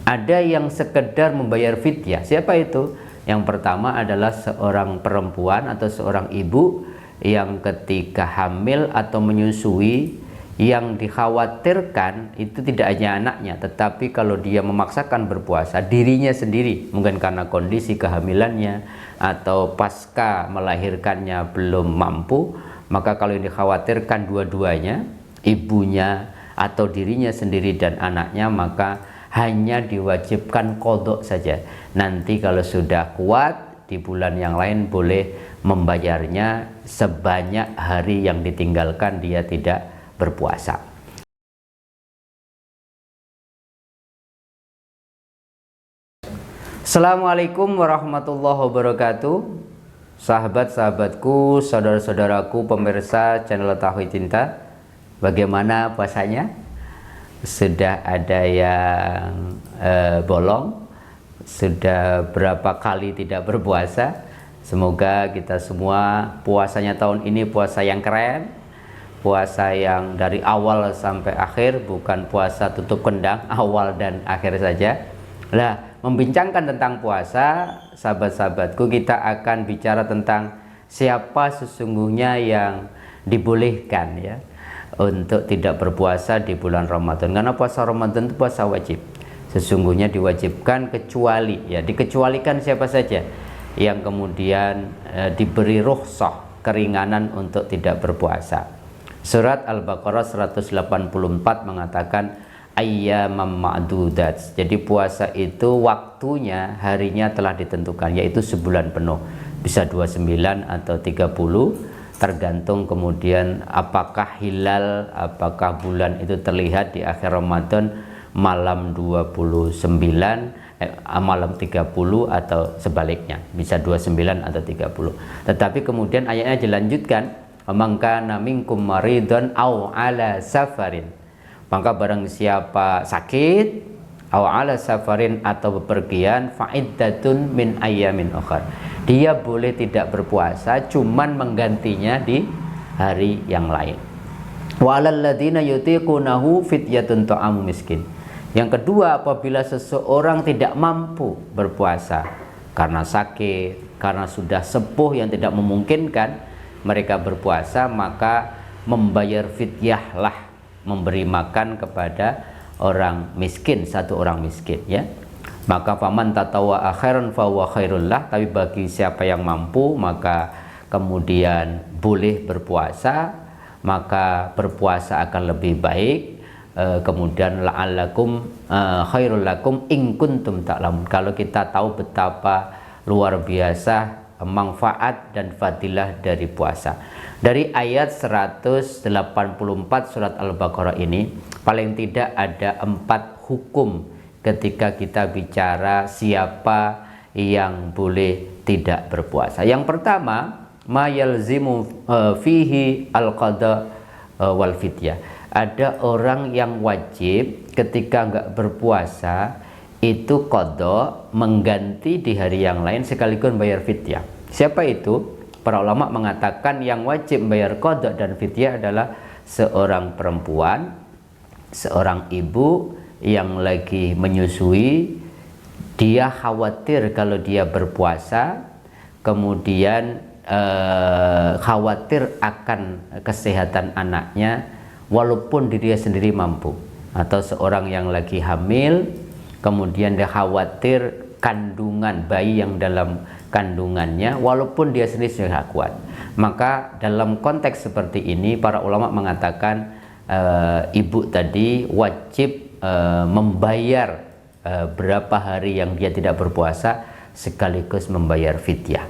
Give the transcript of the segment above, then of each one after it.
Ada yang sekedar membayar fidyah. Siapa itu? Yang pertama adalah seorang perempuan atau seorang ibu yang ketika hamil atau menyusui, yang dikhawatirkan itu tidak hanya anaknya, tetapi kalau dia memaksakan berpuasa, dirinya sendiri, mungkin karena kondisi kehamilannya atau pasca melahirkannya belum mampu, maka kalau yang dikhawatirkan dua-duanya, ibunya atau dirinya sendiri dan anaknya, maka hanya diwajibkan qadha saja. Nanti kalau sudah kuat di bulan yang lain boleh membayarnya sebanyak hari yang ditinggalkan dia tidak berpuasa. Assalamualaikum warahmatullahi wabarakatuh. Sahabat-sahabatku, saudara-saudaraku, pemirsa channel Tauhid Cinta, bagaimana puasanya? Sudah ada yang bolong? Sudah berapa kali tidak berpuasa? Semoga kita semua puasanya tahun ini puasa yang keren, puasa yang dari awal sampai akhir, bukan puasa tutup kendang, awal dan akhir saja. Nah, membincangkan tentang puasa, sahabat-sahabatku, kita akan bicara tentang siapa sesungguhnya yang dibolehkan ya untuk tidak berpuasa di bulan Ramadan. Karena puasa Ramadan itu puasa wajib. Sesungguhnya diwajibkan kecuali, ya dikecualikan siapa saja yang kemudian diberi rukhsah, keringanan untuk tidak berpuasa. Surat Al-Baqarah 184 mengatakan ayyamam ma'dudat. Jadi puasa itu waktunya, harinya telah ditentukan, yaitu sebulan penuh. Bisa 29 atau 30, tergantung kemudian apakah hilal, apakah bulan itu terlihat di akhir Ramadan malam 29, malam 30 atau sebaliknya, bisa 29 atau 30. Tetapi kemudian ayatnya dilanjutkan, man kana minkum maridun aw ala safarin, maka barang siapa sakit aw ala safarin atau bepergian, fa'iddatun min ayyamin ukhar, dia boleh tidak berpuasa, cuman menggantinya di hari yang lain. Wa alal ladzina yutiqunahu fidyatun ta'amu miskin. Yang kedua, apabila seseorang tidak mampu berpuasa karena sakit, karena sudah sepuh yang tidak memungkinkan mereka berpuasa, maka membayar fidyah lah, memberi makan kepada orang miskin, satu orang miskin ya. Maka faman tatawwa khairan fa huwa khairul lah, tapi bagi siapa yang mampu maka kemudian boleh berpuasa, maka berpuasa akan lebih baik. Kemudian la'allakum khairul lakum in kuntum ta'lamun, kalau kita tahu betapa luar biasa manfaat dan fadilah dari puasa. Dari ayat 184 surat Al-Baqarah ini paling tidak ada 4 hukum ketika kita bicara siapa yang boleh tidak berpuasa. Yang pertama, ma yalzimu fihi al-qada wal fidyah. Ada orang yang wajib ketika nggak berpuasa itu qada, mengganti di hari yang lain sekaligus bayar fidyah. Siapa itu? Para ulama mengatakan yang wajib bayar qada dan fidyah adalah seorang perempuan, seorang ibu yang lagi menyusui, dia khawatir kalau dia berpuasa, kemudian khawatir akan kesehatan anaknya walaupun dirinya sendiri mampu, atau seorang yang lagi hamil kemudian dia khawatir kandungan bayi yang dalam kandungannya walaupun dia sendiri sudah kuat. Maka dalam konteks seperti ini para ulama mengatakan ibu tadi wajib membayar berapa hari yang dia tidak berpuasa sekaligus membayar fidyah.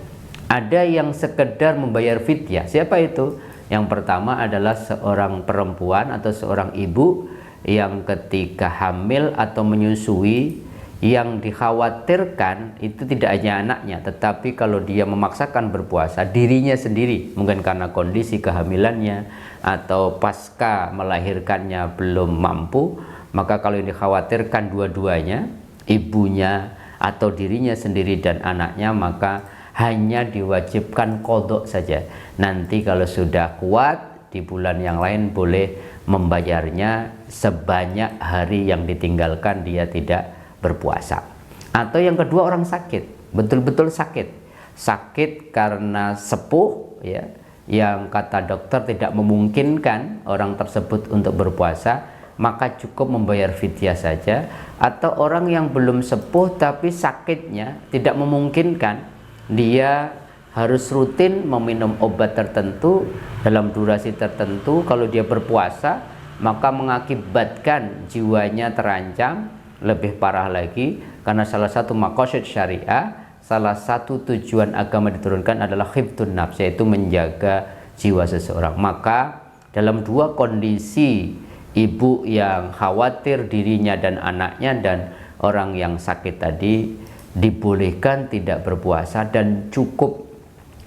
Ada yang sekedar membayar fidyah. Siapa itu? Yang pertama adalah seorang perempuan atau seorang ibu yang ketika hamil atau menyusui, yang dikhawatirkan itu tidak hanya anaknya, tetapi kalau dia memaksakan berpuasa, dirinya sendiri, mungkin karena kondisi kehamilannya atau pasca melahirkannya belum mampu, maka kalau yang dikhawatirkan dua-duanya, ibunya atau dirinya sendiri dan anaknya, maka hanya diwajibkan qadha saja. Nanti kalau sudah kuat di bulan yang lain boleh membayarnya sebanyak hari yang ditinggalkan dia tidak berpuasa. Atau yang kedua, orang sakit, betul-betul sakit karena sepuh ya, yang kata dokter tidak memungkinkan orang tersebut untuk berpuasa, maka cukup membayar fidyah saja. Atau orang yang belum sepuh tapi sakitnya tidak memungkinkan, dia harus rutin meminum obat tertentu dalam durasi tertentu. Kalau dia berpuasa, maka mengakibatkan jiwanya terancam. Lebih parah lagi, karena salah satu maqasid syariah, salah satu tujuan agama diturunkan adalah khifdun nafs, yaitu menjaga jiwa seseorang. Maka dalam dua kondisi, ibu yang khawatir dirinya dan anaknya dan orang yang sakit tadi, dibolehkan tidak berpuasa dan cukup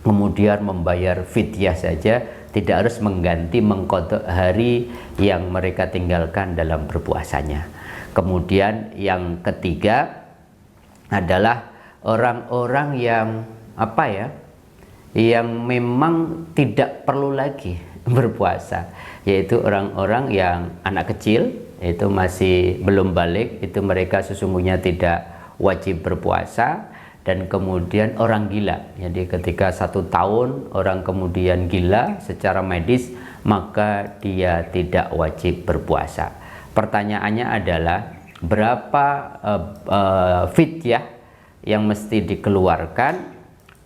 kemudian membayar fidyah saja, tidak harus mengganti mengqadha hari yang mereka tinggalkan dalam berpuasanya. Kemudian yang ketiga adalah orang-orang yang yang memang tidak perlu lagi berpuasa, yaitu orang-orang yang anak kecil, itu masih belum balik, itu mereka sesungguhnya tidak wajib berpuasa. Dan kemudian orang gila, jadi ketika 1 tahun orang kemudian gila secara medis, maka dia tidak wajib berpuasa. Pertanyaannya adalah berapa fidyah yang mesti dikeluarkan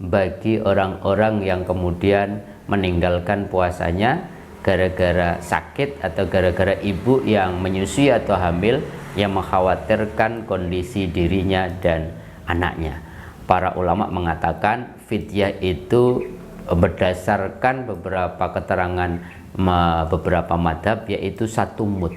bagi orang-orang yang kemudian meninggalkan puasanya gara-gara sakit atau gara-gara ibu yang menyusui atau hamil yang mengkhawatirkan kondisi dirinya dan anaknya. Para ulama mengatakan fidyah itu berdasarkan beberapa keterangan beberapa madhab, yaitu 1 mud.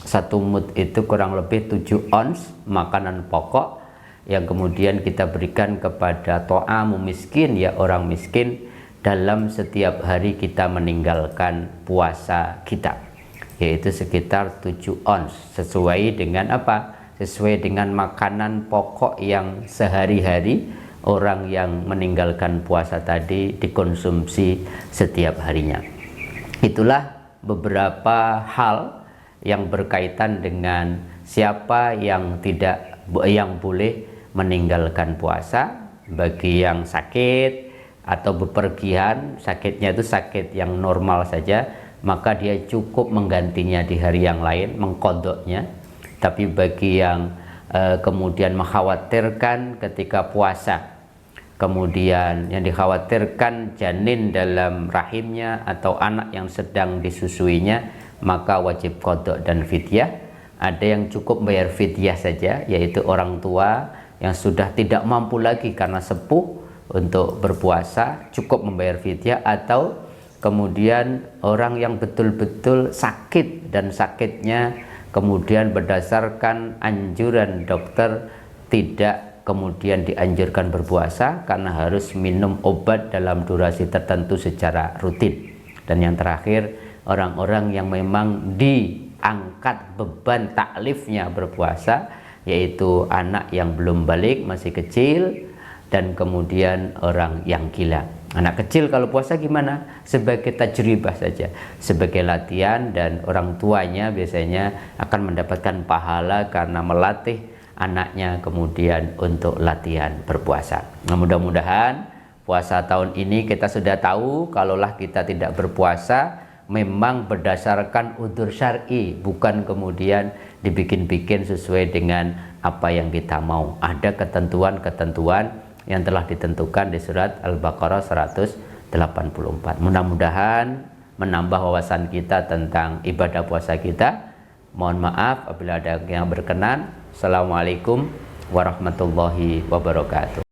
1 mud itu kurang lebih 7 ons makanan pokok yang kemudian kita berikan kepada to'amu miskin, ya orang miskin, dalam setiap hari kita meninggalkan puasa kita, yaitu sekitar 7 ons, sesuai dengan apa? Sesuai dengan makanan pokok yang sehari-hari orang yang meninggalkan puasa tadi dikonsumsi setiap harinya. Itulah beberapa hal yang berkaitan dengan siapa yang boleh meninggalkan puasa. Bagi yang sakit atau bepergian, sakitnya itu sakit yang normal saja, maka dia cukup menggantinya di hari yang lain, mengqadhanya. Tapi bagi yang kemudian mengkhawatirkan ketika puasa, kemudian yang dikhawatirkan janin dalam rahimnya atau anak yang sedang disusuinya, maka wajib qadha dan fidyah. Ada yang cukup bayar fidyah saja, yaitu orang tua yang sudah tidak mampu lagi karena sepuh untuk berpuasa, cukup membayar fidyah. Atau kemudian orang yang betul-betul sakit dan sakitnya kemudian berdasarkan anjuran dokter tidak kemudian dianjurkan berpuasa karena harus minum obat dalam durasi tertentu secara rutin. Dan yang terakhir, orang-orang yang memang diangkat beban taklifnya berpuasa, yaitu anak yang belum balik, masih kecil, dan kemudian orang yang gila. Anak kecil kalau puasa gimana? Sebagai tajribah saja, sebagai latihan, dan orang tuanya biasanya akan mendapatkan pahala karena melatih anaknya kemudian untuk latihan berpuasa. Nah, mudah-mudahan puasa tahun ini kita sudah tahu, kalaulah kita tidak berpuasa memang berdasarkan udzur syar'i, bukan kemudian dibikin-bikin sesuai dengan apa yang kita mau. Ada ketentuan-ketentuan yang telah ditentukan di surat Al-Baqarah 184. Mudah-mudahan menambah wawasan kita tentang ibadah puasa kita. Mohon maaf apabila ada yang berkenan. Assalamualaikum warahmatullahi wabarakatuh.